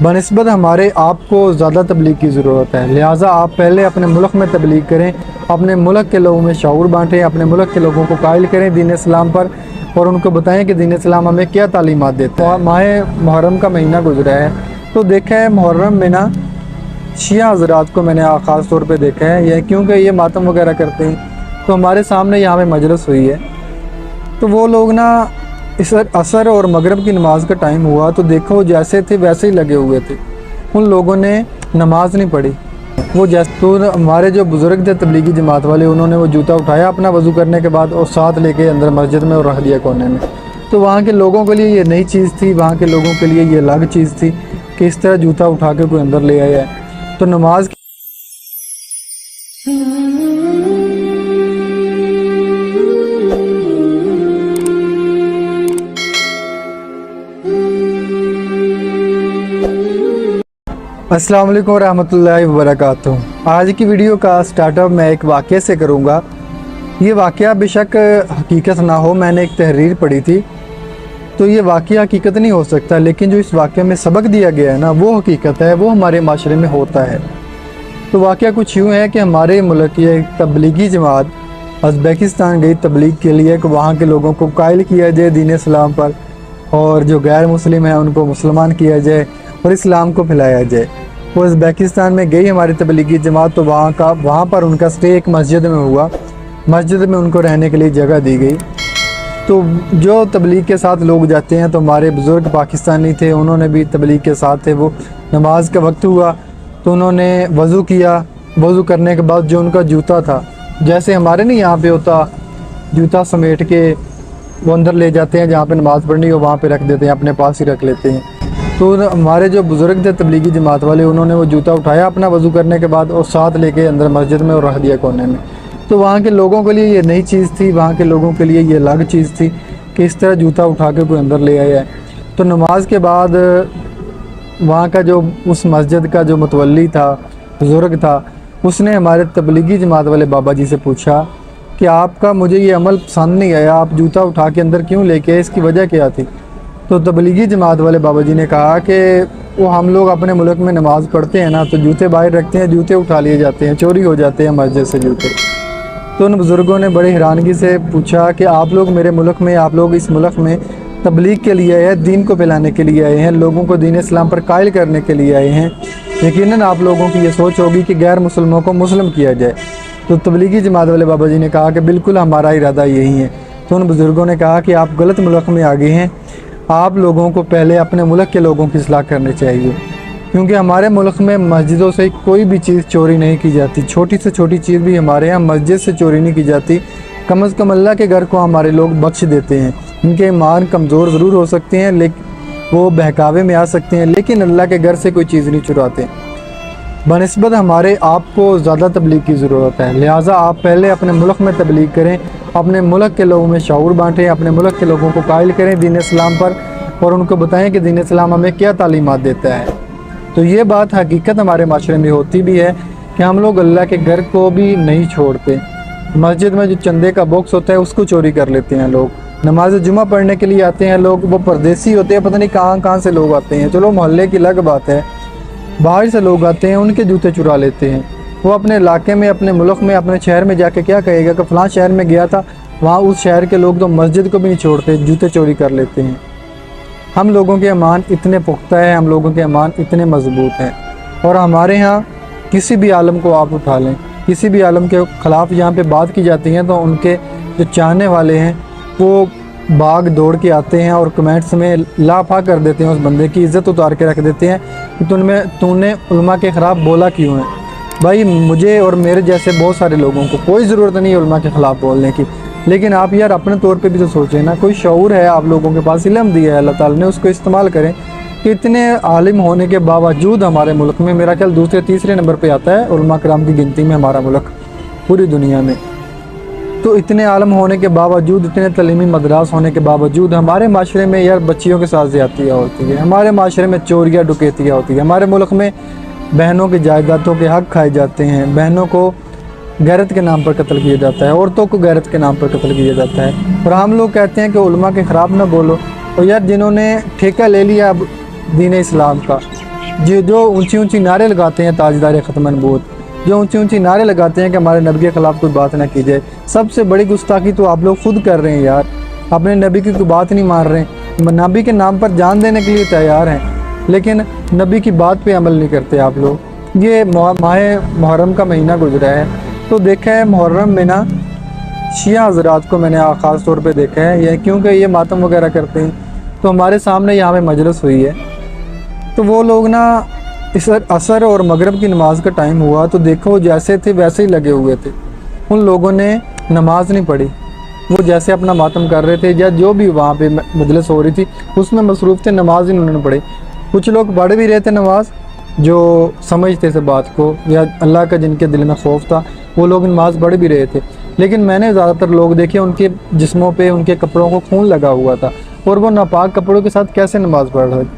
بنسبت ہمارے آپ کو زیادہ تبلیغ کی ضرورت ہے، لہٰذا آپ پہلے اپنے ملک میں تبلیغ کریں، اپنے ملک کے لوگوں میں شعور بانٹیں، اپنے ملک کے لوگوں کو قائل کریں دین اسلام پر، اور ان کو بتائیں کہ دین اسلام ہمیں کیا تعلیمات دیتا ہے۔ ماہ محرم کا مہینہ گزرا ہے تو دیکھا ہے محرم میں نا شیعہ حضرات کو میں نے خاص طور پہ دیکھا ہے، یہ کیونکہ یہ ماتم وغیرہ کرتے ہیں، تو ہمارے سامنے یہاں پہ مجلس ہوئی ہے تو وہ لوگ نا عصر اور مغرب کی نماز کا ٹائم ہوا تو دیکھو جیسے تھے ویسے ہی لگے ہوئے تھے، ان لوگوں نے نماز نہیں پڑھی۔ وہ جیسے تو ہمارے جو بزرگ تھے تبلیغی جماعت والے، انہوں نے وہ جوتا اٹھایا اپنا وضو کرنے کے بعد اور ساتھ لے کے اندر مسجد میں اور رکھ دیا کونے میں۔ تو وہاں کے لوگوں کے لیے یہ نئی چیز تھی، وہاں کے لوگوں کے لیے یہ الگ چیز تھی کہ اس طرح جوتا اٹھا کے کوئی اندر لے آیا ہے۔ تو نماز السلام علیکم ورحمۃ اللہ وبرکاتہ۔ آج کی ویڈیو کا سٹارٹ اپ میں ایک واقعے سے کروں گا۔ یہ واقعہ بے شک حقیقت نہ ہو، میں نے ایک تحریر پڑھی تھی تو یہ واقعہ حقیقت نہیں ہو سکتا، لیکن جو اس واقعے میں سبق دیا گیا ہے نا وہ حقیقت ہے، وہ ہمارے معاشرے میں ہوتا ہے۔ تو واقعہ کچھ یوں ہے کہ ہمارے ملک کی ایک تبلیغی جماعت ازبیکستان گئی تبلیغ کے لیے کہ وہاں کے لوگوں کو قائل کیا جائے دین اسلام پر، اور جو غیر مسلم ہیں ان کو مسلمان کیا جائے اور اسلام کو پھیلایا جائے۔ وہ ازبیکستان میں گئی ہماری تبلیغی جماعت، تو وہاں پر ان کا سٹے ایک مسجد میں ہوا، مسجد میں ان کو رہنے کے لیے جگہ دی گئی۔ تو جو تبلیغ کے ساتھ لوگ جاتے ہیں تو ہمارے بزرگ پاکستانی تھے، انہوں نے بھی تبلیغ کے ساتھ تھے۔ وہ نماز کا وقت ہوا تو انہوں نے وضو کیا، وضو کرنے کے بعد جو ان کا جوتا تھا، جیسے ہمارے نہیں یہاں پہ ہوتا جوتا سمیٹ کے وہ اندر لے جاتے ہیں، جہاں پہ نماز پڑھنی ہو وہاں پہ رکھ دیتے ہیں، اپنے پاس ہی رکھ لیتے ہیں۔ تو ہمارے جو بزرگ تھے تبلیغی جماعت والے، انہوں نے وہ جوتا اٹھایا اپنا وضو کرنے کے بعد اور ساتھ لے کے اندر مسجد میں اور رکھ دیا کونے میں۔ تو وہاں کے لوگوں کے لیے یہ نئی چیز تھی، وہاں کے لوگوں کے لیے یہ الگ چیز تھی کہ اس طرح جوتا اٹھا کے کوئی اندر لے آیا ہے۔ تو نماز کے بعد وہاں کا جو اس مسجد کا جو متولی تھا، بزرگ تھا، اس نے ہمارے تبلیغی جماعت والے بابا جی سے پوچھا کہ آپ کا مجھے یہ عمل پسند نہیں آیا، آپ جوتا اٹھا کے اندر کیوں لے کے، اس کی وجہ کیا تھی؟ تو تبلیغی جماعت والے بابا جی نے کہا کہ وہ ہم لوگ اپنے ملک میں نماز پڑھتے ہیں نا تو جوتے باہر رکھتے ہیں، جوتے اٹھا لیے جاتے ہیں، چوری ہو جاتے ہیں مسجد سے جوتے۔ تو ان بزرگوں نے بڑے حیرانگی سے پوچھا کہ آپ لوگ میرے ملک میں، آپ لوگ اس ملک میں تبلیغ کے لیے آئے ہیں، دین کو پھیلانے کے لیے آئے ہیں، لوگوں کو دین اسلام پر قائل کرنے کے لیے آئے ہیں، یقیناً آپ لوگوں کی یہ سوچ ہوگی کہ غیر مسلموں کو مسلم کیا جائے۔ تو تبلیغی جماعت والے بابا جی نے کہا کہ بالکل ہمارا ارادہ یہی ہے۔ تو ان بزرگوں نے کہا کہ آپ غلط ملک میں آ گئے ہیں، آپ لوگوں کو پہلے اپنے ملک کے لوگوں کی اصلاح کرنی چاہیے، کیونکہ ہمارے ملک میں مسجدوں سے کوئی بھی چیز چوری نہیں کی جاتی، چھوٹی سے چھوٹی چیز بھی ہمارے یہاں مسجد سے چوری نہیں کی جاتی۔ کم از کم اللہ کے گھر کو ہمارے لوگ بخش دیتے ہیں۔ ان کے ایمان کمزور ضرور ہو سکتے ہیں، لیکن وہ بہکاوے میں آ سکتے ہیں، لیکن اللہ کے گھر سے کوئی چیز نہیں چراتے۔ بنسبت ہمارے آپ کو زیادہ تبلیغ کی ضرورت ہے، لہٰذا آپ پہلے اپنے ملک میں تبلیغ کریں، اپنے ملک کے لوگوں میں شعور بانٹیں، اپنے ملک کے لوگوں کو قائل کریں دین اسلام پر، اور ان کو بتائیں کہ دین اسلام ہمیں کیا تعلیمات دیتا ہے۔ تو یہ بات حقیقت ہمارے معاشرے میں ہوتی بھی ہے کہ ہم لوگ اللہ کے گھر کو بھی نہیں چھوڑتے۔ مسجد میں جو چندے کا باکس ہوتا ہے اس کو چوری کر لیتے ہیں لوگ، نماز جمعہ پڑھنے کے لیے آتے ہیں لوگ، وہ پردیسی ہوتے ہیں، پتہ نہیں کہاں سے لوگ آتے ہیں، چلو محلے کی الگ بات ہے، باہر سے لوگ آتے ہیں، ان کے جوتے چرا لیتے ہیں۔ وہ اپنے علاقے میں، اپنے ملک میں، اپنے شہر میں جا کے کیا کہے گا کہ فلاں شہر میں گیا تھا، وہاں اس شہر کے لوگ تو مسجد کو بھی نہیں چھوڑتے، جوتے چوری کر لیتے ہیں۔ ہم لوگوں کے ایمان اتنے پختہ ہیں، ہم لوگوں کے ایمان اتنے مضبوط ہیں، اور ہمارے ہاں کسی بھی عالم کو آپ اٹھا لیں، کسی بھی عالم کے خلاف یہاں پہ بات کی جاتی ہیں تو ان کے جو چاہنے والے ہیں وہ بھاگ دوڑ کے آتے ہیں اور کمنٹس میں لافا کر دیتے ہیں، اس بندے کی عزت اتار کے رکھ دیتے ہیں کہ تو نے علماء کے خلاف بولا کیوں ہے؟ بھائی مجھے اور میرے جیسے بہت سارے لوگوں کو کوئی ضرورت نہیں ہے علماء کے خلاف بولنے کی، لیکن آپ یار اپنے طور پہ بھی تو سوچیں نا، کوئی شعور ہے آپ لوگوں کے پاس، علم دیا ہے اللہ تعالیٰ نے، اس کو استعمال کریں کہ اتنے عالم ہونے کے باوجود ہمارے ملک میں میرا خیال دوسرے تیسرے نمبر پہ آتا ہے علماء کرام کی گنتی میں ہمارا ملک پوری دنیا میں۔ تو اتنے عالم ہونے کے باوجود، اتنے تعلیمی مدراس ہونے کے باوجود ہمارے معاشرے میں یار بچیوں کے ساتھ زیادتیاں ہوتی ہیں، ہمارے معاشرے میں چوریاں ڈکیتیاں ہوتی ہیں، ہمارے ملک میں بہنوں کے جائیدادوں کے حق کھائے جاتے ہیں، بہنوں کو غیرت کے نام پر قتل کیا جاتا ہے، عورتوں کو غیرت کے نام پر قتل کیا جاتا ہے، اور ہم لوگ کہتے ہیں کہ علماء کے خلاف نہ بولو۔ اور یار جنہوں نے ٹھیکہ لے لیا اب دین اسلام کا، جو اونچی اونچی نعرے لگاتے ہیں تاجدار ختم نبوت، جو اونچی اونچی نعرے لگاتے ہیں کہ ہمارے نبی کے خلاف کوئی بات نہ کی جائے، سب سے بڑی گستاخی تو آپ لوگ خود کر رہے ہیں یار۔ اپنے نبی کی کوئی بات نہیں مان رہے ہیں، نبی کے نام پر جان دینے کے لیے تیار ہیں، لیکن نبی کی بات پہ عمل نہیں کرتے آپ لوگ۔ یہ ماہ محرم کا مہینہ گزرا ہے، تو دیکھا ہے محرم میں نا شیعہ حضرات کو میں نے خاص طور پہ دیکھا ہے، یہ کیونکہ یہ ماتم وغیرہ کرتے ہیں، تو ہمارے سامنے یہاں پہ مجلس ہوئی ہے، تو وہ لوگ نا عصر اور مغرب کی نماز کا ٹائم ہوا تو دیکھو جیسے تھے ویسے ہی لگے ہوئے تھے، ان لوگوں نے نماز نہیں پڑھی، وہ جیسے اپنا ماتم کر رہے تھے یا جو بھی وہاں پہ مجلس ہو رہی تھی اس میں مصروف تھے، نماز ہی انہوں نے پڑھی۔ کچھ لوگ پڑھ بھی رہے تھے نماز جو سمجھتے تھے بات کو یا اللہ کا جن کے دل میں خوف تھا، وہ لوگ نماز پڑھ بھی رہے تھے، لیکن میں نے زیادہ تر لوگ دیکھے ان کے جسموں پہ ان کے کپڑوں کو خون لگا ہوا تھا، اور وہ ناپاک کپڑوں کے ساتھ کیسے نماز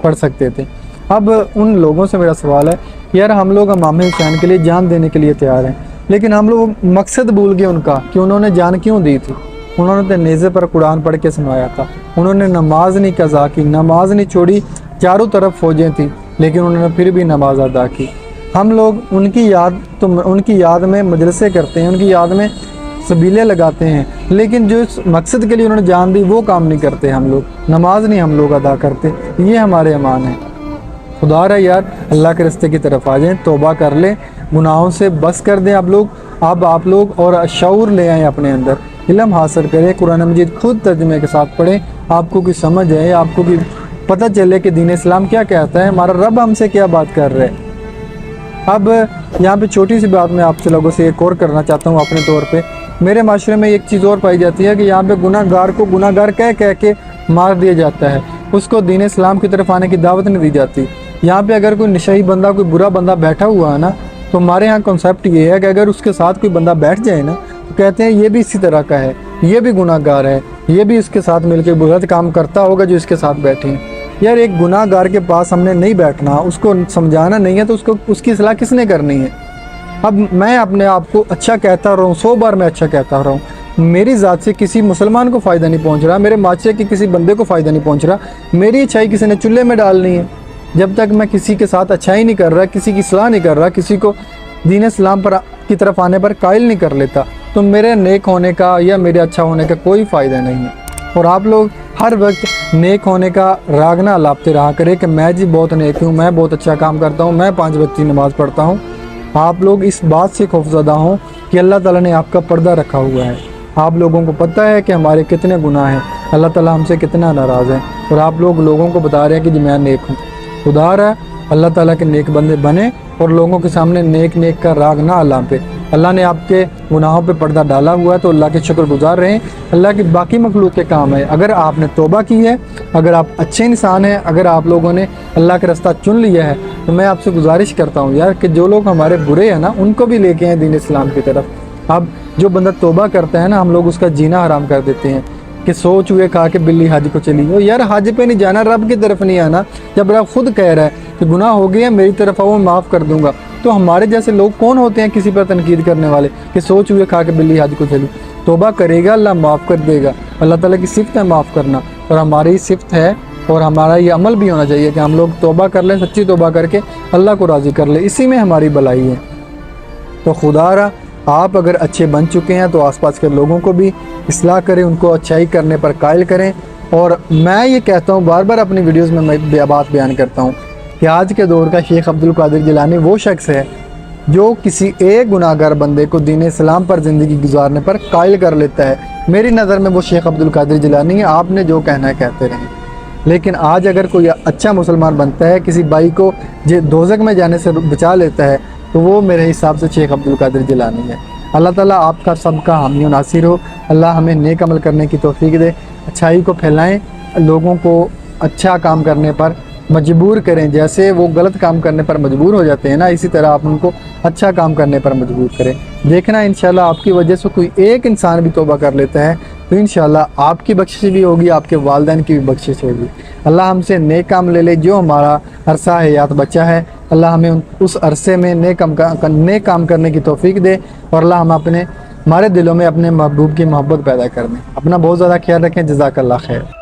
پڑھ سکتے تھے۔ اب ان لوگوں سے میرا سوال ہے، یار ہم لوگ امام حسین کے لیے جان دینے کے لیے تیار ہیں، لیکن ہم لوگ مقصد بھول گئے ان کا کہ انہوں نے جان کیوں دی تھی۔ انہوں نے نیزے پر قرآن پڑھ کے سنایا تھا، انہوں نے نماز نہیں قضا کی، نماز نہیں چھوڑی، چاروں طرف فوجیں تھیں لیکن انہوں نے پھر بھی نماز ادا کی۔ ہم لوگ ان کی یاد میں مجلسیں کرتے ہیں، ان کی یاد میں سبیلے لگاتے ہیں، لیکن جو اس مقصد کے لیے انہوں نے جان دی وہ کام نہیں کرتے، ہم لوگ نماز نہیں ہم لوگ ادا کرتے۔ یہ ہمارے ایمان ہے۔ خدا رہا یار اللہ کے رستے کی طرف آ جائیں، توبہ کر لیں، گناہوں سے بس کر دیں آپ لوگ اور شعور لے آئیں اپنے اندر، علم حاصل کریں، قرآن مجید خود ترجمے کے ساتھ پڑھیں، آپ کو کوئی سمجھ ہے، آپ کو کوئی پتہ چلے کہ دین اسلام کیا کہتا ہے، ہمارا رب ہم سے کیا بات کر رہے ہیں۔ اب یہاں پہ چھوٹی سی بات میں آپ سے لوگوں سے ایک اور کرنا چاہتا ہوں اپنے طور پہ۔ میرے معاشرے میں ایک چیز اور پائی جاتی ہے کہ یہاں پہ گناہ گار کو گناہ گار کہہ کے مار دیا جاتا ہے، اس کو دین اسلام کی طرف آنے کی دعوت نہیں دی جاتی۔ یہاں پہ اگر کوئی نشئی بندہ، کوئی برا بندہ بیٹھا ہوا ہے نا، تو ہمارے ہاں کنسیپٹ یہ ہے کہ اگر اس کے ساتھ کوئی بندہ بیٹھ جائے نا تو کہتے ہیں یہ بھی اسی طرح کا ہے، یہ بھی گناہ گار ہے، یہ بھی اس کے ساتھ مل کے غلط کام کرتا ہوگا جو اس کے ساتھ بیٹھے ہیں۔ یار ایک گناہ گار کے پاس ہم نے نہیں بیٹھنا، اس کو سمجھانا نہیں ہے تو اس کی اصلاح کس نے کرنی ہے؟ اب میں اپنے آپ کو اچھا کہتا رہا ہوں، 100 بار میں اچھا کہتا رہا ہوں، میری ذات سے کسی مسلمان کو فائدہ نہیں پہنچ رہا، میرے معاشرے کے کسی بندے کو فائدہ نہیں پہنچ رہا، میری اچھائی کسی نے چولہے میں ڈالنی ہے۔ جب تک میں کسی کے ساتھ اچھائی نہیں کر رہا، کسی کی اصلاح نہیں کر رہا، کسی کو دین اسلام کی طرف آنے پر قائل نہیں کر لیتا، تو میرے نیک ہونے کا یا میرے اچھا ہونے کا کوئی فائدہ نہیں ہے۔ اور آپ لوگ ہر وقت نیک ہونے کا راگ نہ لاپتے رہا کرے کہ میں جی بہت نیک ہوں، میں بہت اچھا کام کرتا ہوں، میں 5 وقت کی نماز پڑھتا ہوں۔ آپ لوگ اس بات سے خوفزدہ ہوں کہ اللہ تعالیٰ نے آپ کا پردہ رکھا ہوا ہے، آپ لوگوں کو پتہ ہے کہ ہمارے کتنے گناہ ہیں، اللہ تعالیٰ ہم سے کتنا ناراض ہے، اور آپ لوگ لوگوں کو بتا رہے ہیں کہ جی میں نیک ہوں۔ خدا رہا اللہ تعالیٰ کے نیک بندے بنے اور لوگوں کے سامنے نیک کا راگ نہ الاپے۔ اللہ نے آپ کے گناہوں پہ پردہ ڈالا ہوا ہے تو اللہ کے شکر گزار رہیں۔ اللہ کی باقی مخلوق کے کام ہے، اگر آپ نے توبہ کی ہے، اگر آپ اچھے انسان ہیں، اگر آپ لوگوں نے اللہ کا راستہ چن لیا ہے، تو میں آپ سے گزارش کرتا ہوں یار کہ جو لوگ ہمارے برے ہیں نا ان کو بھی لے کے آئیں دین اسلام کی طرف۔ اب جو بندہ توبہ کرتا ہے نا، ہم لوگ اس کا جینا حرام کر دیتے ہیں کہ سوچ ہوئے کھا کے بلی حج کو چلی گئی۔ یار حج پہ نہیں جانا، رب کی طرف نہیں آنا۔ جب رب خود کہہ رہا ہے کہ گناہ ہو گئے ہیں میری طرف آؤ میں معاف کر دوں گا، تو ہمارے جیسے لوگ کون ہوتے ہیں کسی پر تنقید کرنے والے کہ سوچ ہوئے کھا کے بلی حج کو چلی؟ توبہ کرے گا اللہ معاف کر دے گا، اللہ تعالیٰ کی صفت ہے معاف کرنا، اور ہماری صفت ہے اور ہمارا یہ عمل بھی ہونا چاہیے کہ ہم لوگ توبہ کر لیں، سچی توبہ کر کے اللہ کو راضی کر لیں، اسی میں ہماری بھلائی ہے۔ تو خدا را آپ اگر اچھے بن چکے ہیں تو آس پاس کے لوگوں کو بھی اصلاح کریں، ان کو اچھائی کرنے پر قائل کریں۔ اور میں یہ کہتا ہوں، بار بار اپنی ویڈیوز میں بات بیان کرتا ہوں کہ آج کے دور کا شیخ عبدالقادر جیلانی وہ شخص ہے جو کسی ایک گناہ گار بندے کو دین اسلام پر زندگی گزارنے پر قائل کر لیتا ہے۔ میری نظر میں وہ شیخ عبدالقادر جیلانی ہے، آپ نے جو کہنا ہے کہتے رہیں۔ لیکن آج اگر کوئی اچھا مسلمان بنتا ہے، کسی بھائی کو دوزخ میں جانے سے بچا لیتا ہے، تو وہ میرے حساب سے شیخ عبدالقادر جیلانی ہے۔ اللہ تعالیٰ آپ کا سب کا حامی و ناصر ہو، اللہ ہمیں نیک عمل کرنے کی توفیق دے، اچھائی کو پھیلائیں، لوگوں کو اچھا کام کرنے پر مجبور کریں، جیسے وہ غلط کام کرنے پر مجبور ہو جاتے ہیں نا، اسی طرح آپ ان کو اچھا کام کرنے پر مجبور کریں۔ دیکھنا انشاءاللہ آپ کی وجہ سے کوئی ایک انسان بھی توبہ کر لیتا ہے تو انشاءاللہ آپ کی بخشش بھی ہوگی، آپ کے والدین کی بھی بخشش ہوگی۔ اللہ ہم سے نیک کام لے لے، جو ہمارا عرصہ حیات بچا ہے اللہ ہمیں اس عرصے میں نیک کام کرنے کی توفیق دے، اور اللہ ہمارے دلوں میں اپنے محبوب کی محبت پیدا کر دیں۔ اپنا بہت زیادہ خیال رکھیں، جزاک اللہ خیر۔